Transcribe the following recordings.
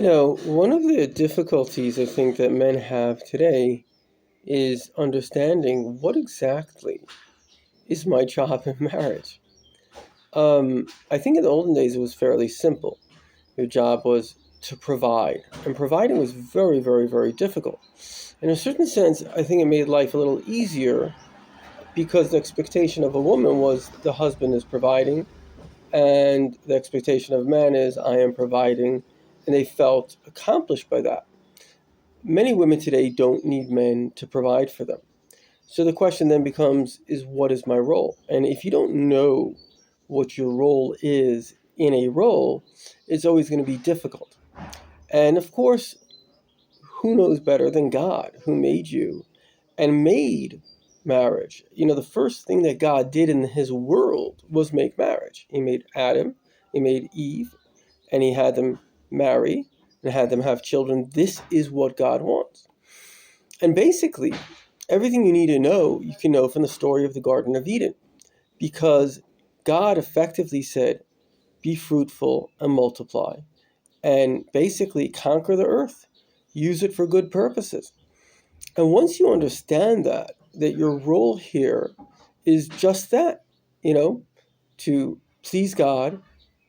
One of the difficulties I think that men have today is understanding what exactly is my job in marriage. I think in the olden days it was fairly simple. Your job was to provide, and providing was very, very, very difficult. In a certain sense, I think it made life a little easier because the expectation of a woman was the husband is providing, and the expectation of man is I am providing, and they felt accomplished by that. Many women today don't need men to provide for them. So the question then becomes is what is my role? And if you don't know what your role is in a role, it's always going to be difficult. And of course, who knows better than God who made you and made marriage? The first thing that God did in his world was make marriage. He made Adam, he made Eve, and he had them marry and had them have children. This is what God wants. And basically, everything you need to know, you can know from the story of the Garden of Eden, because God effectively said, be fruitful and multiply, and basically conquer the earth, use it for good purposes. And once you understand that your role here is just that, to please God,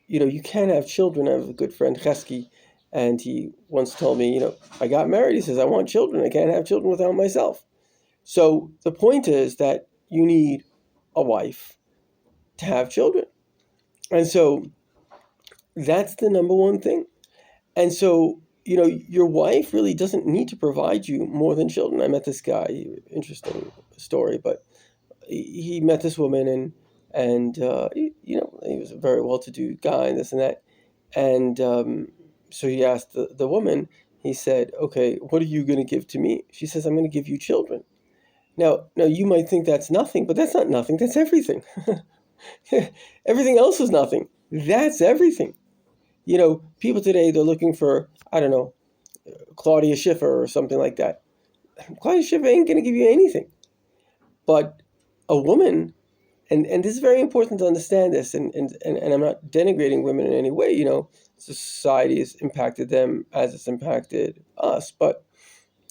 you can have children. I have a good friend, Chesky, and he once told me, I got married. He says, I want children. I can't have children without myself. So the point is that you need a wife to have children. And so that's the number one thing. And so, your wife really doesn't need to provide you more than children. I met this guy, interesting story, but he met this woman and he was a very well-to-do guy and this and that. And so he asked the woman, he said, okay, what are you going to give to me? She says, I'm going to give you children. Now you might think that's nothing, but that's not nothing. That's everything. Everything else is nothing. That's everything. People today, they're looking for, I don't know, Claudia Schiffer or something like that. Claudia Schiffer ain't going to give you anything. But a woman, and this is very important to understand this, and I'm not denigrating women in any way. Society has impacted them as it's impacted us. But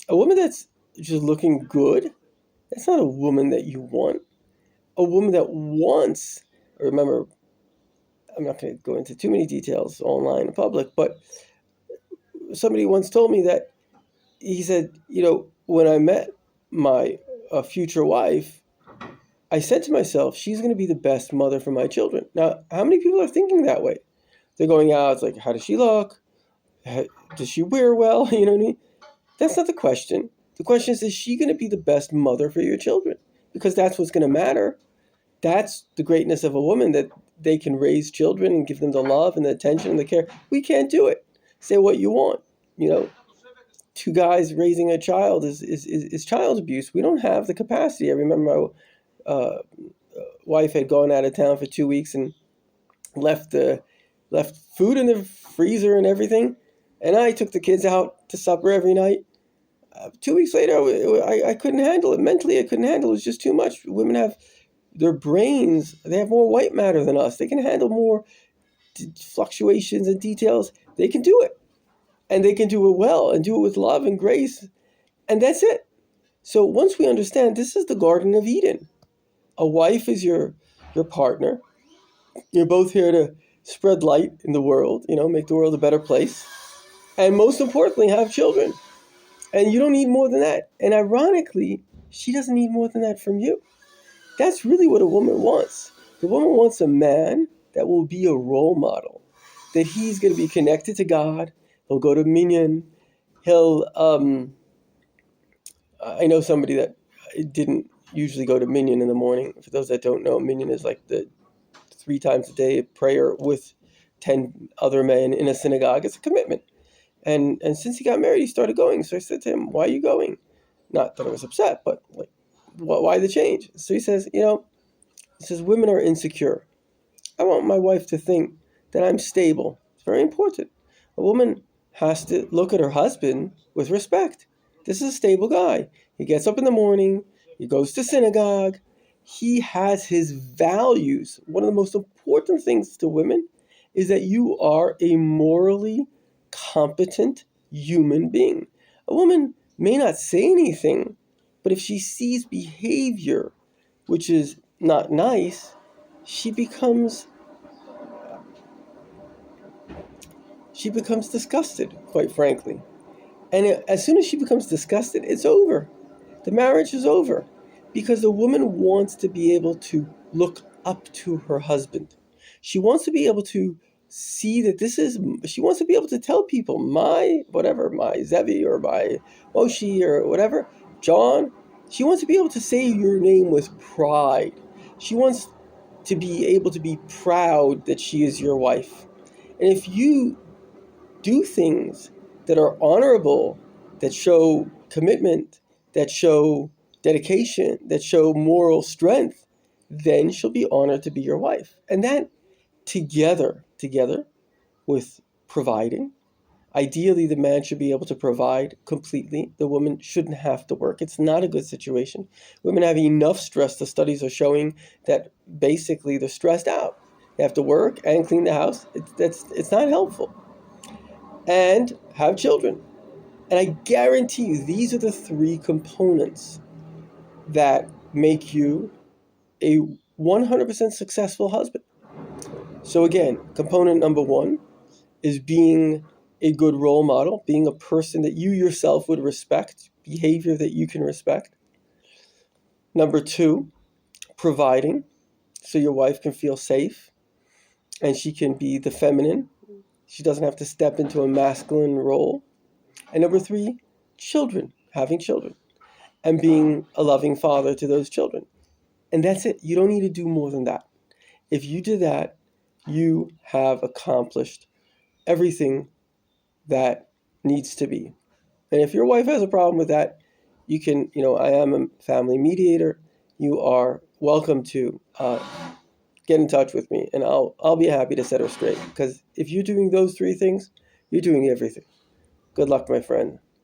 a woman that's just looking good, that's not a woman that you want. A woman that wants, remember, I'm not going to go into too many details online in public, but somebody once told me that he said, when I met my future wife, I said to myself, she's going to be the best mother for my children. Now, how many people are thinking that way? They're going out, it's like, how does she look? Does she wear well? You know what I mean? That's not the question. The question is she going to be the best mother for your children? Because that's what's going to matter. That's the greatness of a woman, that they can raise children and give them the love and the attention and the care. We can't do it. Say what you want. Two guys raising a child is child abuse. We don't have the capacity. I remember my wife had gone out of town for 2 weeks and left food in the freezer and everything. And I took the kids out to supper every night. 2 weeks later, I couldn't handle it. Mentally, I couldn't handle it. It was just too much. Women have their brains, they have more white matter than us. They can handle more fluctuations and details. They can do it. And they can do it well and do it with love and grace. And that's it. So once we understand, this is the Garden of Eden. A wife is your partner. You're both here to spread light in the world, make the world a better place. And most importantly, have children. And you don't need more than that. And ironically, she doesn't need more than that from you. That's really what a woman wants. The woman wants a man that will be a role model, that he's going to be connected to God. He'll go to minyan. I know somebody that didn't usually go to minyan in the morning. For those that don't know, minyan is like the 3 times a day prayer with 10 other men in a synagogue. It's a commitment. And since he got married, he started going. So I said to him, why are you going? Not that I was upset, but like, why the change? So he says, women are insecure. I want my wife to think that I'm stable. It's very important. A woman has to look at her husband with respect. This is a stable guy. He gets up in the morning. He goes to synagogue. He has his values. One of the most important things to women is that you are a morally competent human being. A woman may not say anything, but if she sees behavior which is not nice, she becomes disgusted, quite frankly. And as soon as she becomes disgusted, it's over. The marriage is over, because the woman wants to be able to look up to her husband. She wants to be able to see that she wants to be able to tell people, my Zevi or my Moshi or whatever, John. She wants to be able to say your name with pride. She wants to be able to be proud that she is your wife. And if you do things that are honorable, that show commitment, that show dedication, that show moral strength, then she'll be honored to be your wife. And that together with providing. Ideally, the man should be able to provide completely. The woman shouldn't have to work. It's not a good situation. Women have enough stress. The studies are showing that basically they're stressed out. They have to work and clean the house. It's not helpful. And have children. And I guarantee you, these are the three components that make you a 100% successful husband. So again, component number one is being a good role model, being a person that you yourself would respect, behavior that you can respect. Number two, providing, so your wife can feel safe and she can be the feminine. She doesn't have to step into a masculine role. And number three, children, having children and being a loving father to those children. And that's it. You don't need to do more than that. If you do that, you have accomplished everything that needs to be. And if your wife has a problem with that, you can, I am a family mediator. You are welcome to get in touch with me, and I'll be happy to set her straight. Because if you're doing those three things, you're doing everything. Good luck, my friend.